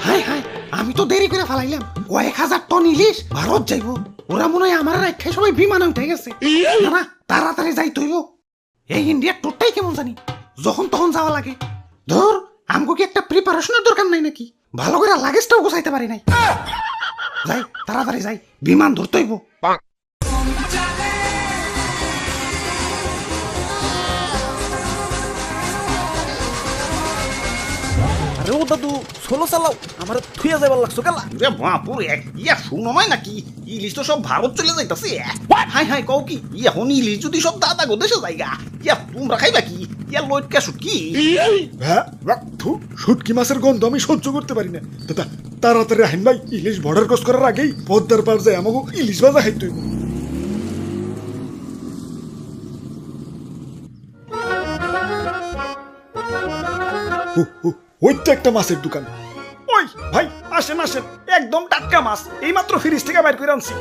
High high, আমি তো দেরি করে ফেলাইলাম। কয়েক হাজার টন ইলিশ ভারত যাইব। ওরা মনে হয় আমার রাখে সবাই বিমানে উঠে গেছে। না না, তাড়াতাড়ি যাই তৈব। এই ইন্ডিয়ার টোটটাই কেমন জানি, যখন তখন যাওয়া লাগে। ধর, আমগো কি একটা প্রিপারেশনের দরকার নাই নাকি? ভালো করে লাগেজটাও গোছাইতে পারি নাই। যাই, তাড়াতাড়ি যাই, বিমান ধরতে হইব। আরে ও দাদু, সোলো চালাও, আমার থুইয়া যাবার লাগছো গেলা। রে বাপুরে, ইয়া শুনমাই নাকি ইলিশ তো সব ভারত চলে যাইতাছে। হাই হাই, কও কি এখন ইলিশ যদি সব দাদা গো দেশে যাইগা, ইয়া তোমরা খাইবা কি? ইয়া লইটকা শুটকি। শুটকি মাছের গন্ধ আমি সহ্য করতে পারি না। দাদা তাড়াতাড়ি আহিন ভাই, ইলিশ বর্ডার ক্রস করার আগেই পদ্মার পার যায় আমাকে ইলিশ ভাজা খাইতে হইব। ওই তো একটা মাছের দোকান। ওই ভাই, আসেন আসেন, একদম টাটকা মাছ, এইমাত্র ফ্রিজ থেকে বাইর করে আনছি।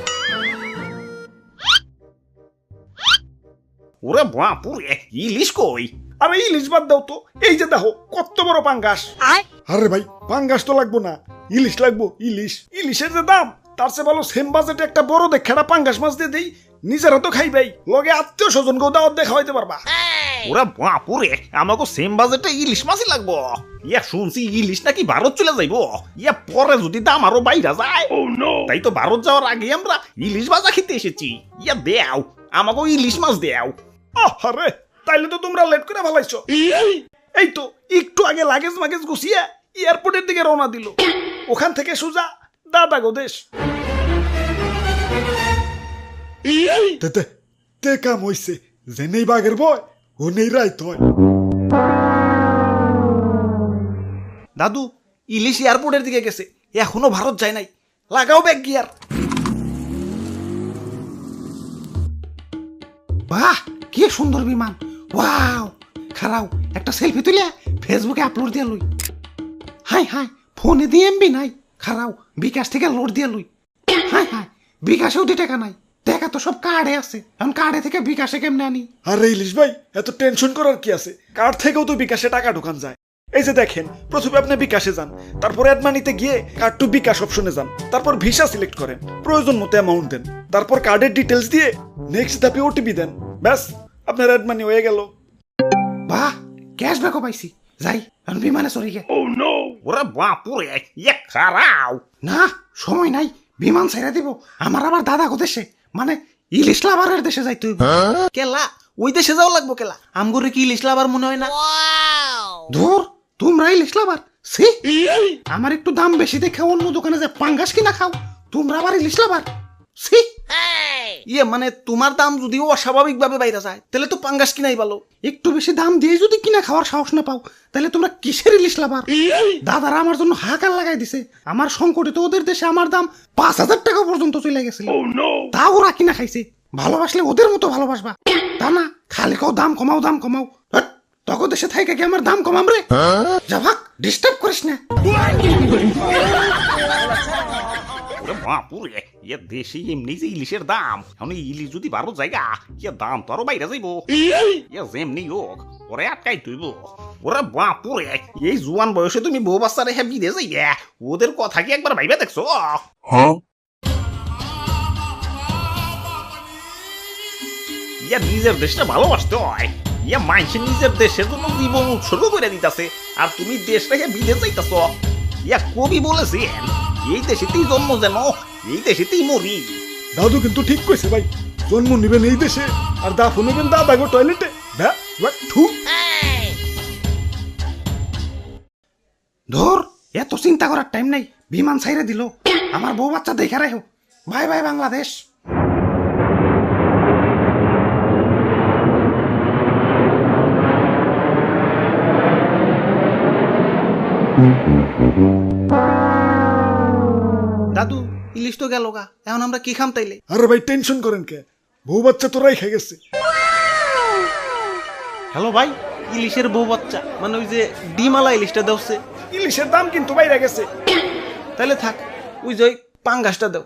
ওরে বাপুরে, ইলিশ কই? আরে ইলিশ বাদ দাও তো, এই যে দেখো কত বড় পাঙ্গাস। আরে ভাই পাঙ্গাস তো লাগবো না, ইলিশ লাগবো, ইলিশ। ইলিশের যে দাম, তার চেয়ে ভালো সেম বাজেটে একটা বড় দেখা পাঙ্গাস মাছ দিয়ে দেই, নিজেরা তো খাইবাই, লগে আত্মীয় স্বজন গো দাওয়াত দেখা হইতে পারবা। ওরে বাপুরে, আমাকে সেম বাজেটে ইলিশ মাছই লাগবো। ইয়া শুনছি ইলিশ নাকি ভারত চলে যাইব। ইয়া পরে যদি দাম আরো বাইরা যায়, তাই তো ভারত যাওয়ার আগে আমরা ইলিশ ভাজা খেতে এসেছি। ইয়া দেও, আমাকে ইলিশ মাছ দেও। আরে তাইলে তো তোমরা লেট করে ফেলাইছো। এই তো একটু আগে লাগেজ মাগেজ গুছিয়ে এয়ারপোর্টের দিকে রওনা দিল। ওখান থেকে সোজা দাদা গো দেশ। তে কাম হইছে, যে নেই বাঘের বয় ও নেই রাইত হয়। দাদু, ইলিশ এয়ারপোর্টের দিকে গেছে, এখনো ভারত যায় নাই। লাগাও ব্যাগ গিয়ার। বাহ, কি সুন্দর বিমান! ওয়াও, খারাও একটা সেলফি তুলে ফেসবুকে আপলোড দিয়ে লই। হাই হাই, ফোনে দিয়ে এমবি নাই। খারাও বিকাশ থেকে লোড দিয়ে লই। হাই হাই, বিকাশেও 2 টাকা নাই। টাকা তো সব কার্ডে আছে, এখন কার্ডে থেকে বিকাশে কেমনে আনি? আরে ইলিশ ভাই, এত টেনশন করার কি আছে? কার্ড থেকেও তো বিকাশে টাকা ঢোকান যায়। এই যে দেখেন, প্রথমে আপনি বিকাশে যান, তারপর অ্যাড মানিতে গিয়ে কার্ড টু বিকাশ অপশনে যান, তারপর ভিসা সিলেক্ট করেন, প্রয়োজন মতো অ্যামাউন্ট দেন, তারপর কার্ডের ডিটেলস দিয়ে নেক্সট ধাপে ওটিপি দেন। ব্যাস, আপনার অ্যাড মানি হয়ে গেল। বাহ, ক্যাশব্যাকও পাইছি। যাই, এখন বিমানে চড়ি গে। ওরে বাপুরে, ইয়া খারাও। না, সময় নাই, বিমান ছেড়ে দিব। আমার আবার দাদা গো দেশে, মানে ইলিশ লাভারের দেশে যাই। তুই কেলা ওই দেশে যাওয়া লাগবো কেলা? আমগরে কি ইলিশ লাভার মনে হয় না? ধুর, তোমরা ইলিশ লাভার? সি, আমার একটু দাম বেশি দেখে অন্য দোকানে যে পাঙ্গাস কিনা খাও, তোমরা আবার ইলিশ লাভার? সি, ইয়ে মানে তোমার দাম যদি অস্বাভাবিক ভাবে বাইরে যায়, তাহলে তো পাঙ্গাস কিনাই ভালো। একটু বেশি দাম দিয়ে যদি কিনা খাওয়ার সাহস না পাও, তাহলে তোমরা কিসের ইলিশ লাভার? দাদারা আমার জন্য হাহাকার লাগাই দিছে। আমার সংকটে তো ওদের দেশে আমার দাম 5,000 টাকা পর্যন্ত চলে গেছিল। তা ওরা কিনা খাইছে। ভালোবাসলে ওদের মতো ভালোবাসবা, তা না খালি কাও দাম কমাও, দাম কমাও। তখন দেশে থাইকা কি আমার দাম কমাম রে? যা ভাগ, ডিস্টার্ব করিস না। ওরে বাপুরে, ইয়া দেশে এমনি যে ইলিশের দাম, এখন ইলিশ যদি ভারত জায়গা, ইয়া দাম তো আরো বাইরে যাইব। ইয়া যেমনি হোক ওরে আটকাই তুইব। ওরে বাপুরে, এই জোয়ান বয়সে তুমি বউ বাচ্চা রেখে বিদেশ যাইয়া, ওদের কথা কি একবার ভাইবা দেখছো? ইয়া নিজের দেশটা ভালোবাসতে হয়। ইয়া মানুষের নিজের দেশের জন্য জীবন উৎসর্গ করে দিতেছে, আর তুমি দেশ রেখে বিদেশ যাইতেছ। ইয়া কবি বলেছেন, এই দেশেতেই জন্ম যেন এই দেশেতেই মরি। দাদু কিন্তু ঠিক কইছে ভাই, জন্ম নিবেন এই দেশে আর দাফন নেবেন দাদা গো টয়লেটে। ধর, এত চিন্তা করার টাইম নাই, বিমান ছাইরে দিল। আমার বউ বাচ্চা দেখে রাখো। Bye bye Bangladesh. দাদু, ইলিশ তো গেল গা, এখন আমরা কি খাম তাইলে? আরে ভাই টেনশন করেন কে, বউ বাচ্চা তো রাই খেয়ে গেছে। হ্যালো ভাই, ইলিশের বউ বাচ্চা মানে ওই যে ডিমালা ইলিশটা দেওছে। ইলিশের দাম কিন্তু বাইরে গেছে। তাইলে থাক, ওই যে পাঙ্গাসটা দাও।